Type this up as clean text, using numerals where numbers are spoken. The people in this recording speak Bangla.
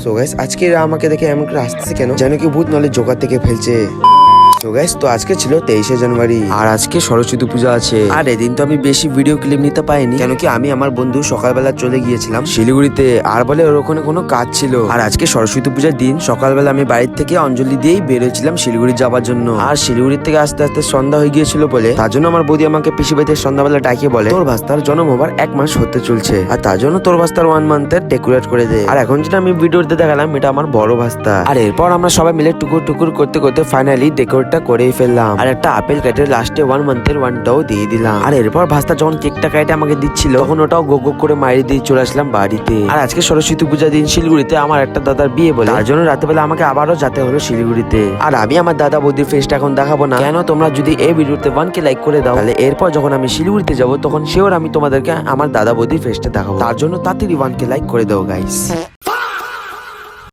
সো গাইস আজকে এরা আমাকে দেখে এমন করে আসতেছে কেন, যেন কি ভূত নলে জোগাড় থেকে ফেলছে। তো গাইস তো আজকে ছিল 23শে জানুয়ারি আর আজকে সরস্বতী পূজা আছে। আর এদিন তো আমি বেশি ভিডিও ক্লিপ নিতে পাইনি, কেন কি আমি আমার বন্ধু সকালবেলা চলে গিয়েছিলাম শিলিগুড়িতে, আর বলে ওর ওখানে কোনো কাজ ছিল। আর আজকে সরস্বতী পূজার দিন সকালবেলা আমি বাড়ির থেকে অঞ্জলি দিয়েই বেরোয়েছিলাম শিলিগুড়ি যাওয়ার জন্য। আর শিলিগুড়ি থেকে আস্তে আস্তে সন্ধ্যা হয়ে গিয়েছিল বলে তার জন্য আমার বৌদি আমাকে পিসি বাড়িতে সন্ধ্যাবেলা ডাকিয়ে বলে তোর ভাস্তার জন্ম হবার 1 মাস হতে চলছে, আর তার জন্য তোর ভাস্তার 1 মান্থের ডেকোরেট করে দে। আর এখন যেটা আমি ভিডিওতে দেখালাম এটা আমার বড় ভাস্তা। আর এরপর আমরা সবাই মিলে টুকুর টুকুর করতে করতে ফাইনালি ডেকোরেটটা করেই ফেললাম। আর একটা আপেল কেটে লাস্টে 1 মান্থের 1টাও দিয়ে দিলাম। আর এরপর ভাস্তা যখন কেকটা কেটে আমাকে দিচ্ছিল তখন ওটাও গো গো করে মারি দিয়ে চলে আসলাম বাড়িতে। আর আজকে সরস্বতী পূজা দিন শিলিগুড়িতে আমার একটা দাদার বিয়ে বলে তার জন্য রাতেবেলা আমাকে আবারও যেতে হলো শিলিগুড়িতে। আর আমি আমার দাদা বৌদির ফেসটা এখন দেখাবো না, কেন তোমরা যদি এই ভিডিওতে 1K লাইক করে দাও তাহলে এরপর যখন আমি শিলিগুড়িতে যাব তখন শিওর আমি তোমাদেরকে আমার দাদা বৌদির ফেসটা দেখাবো। তার জন্য তাড়াতাড়ি 1K লাইক করে দাও গাইস।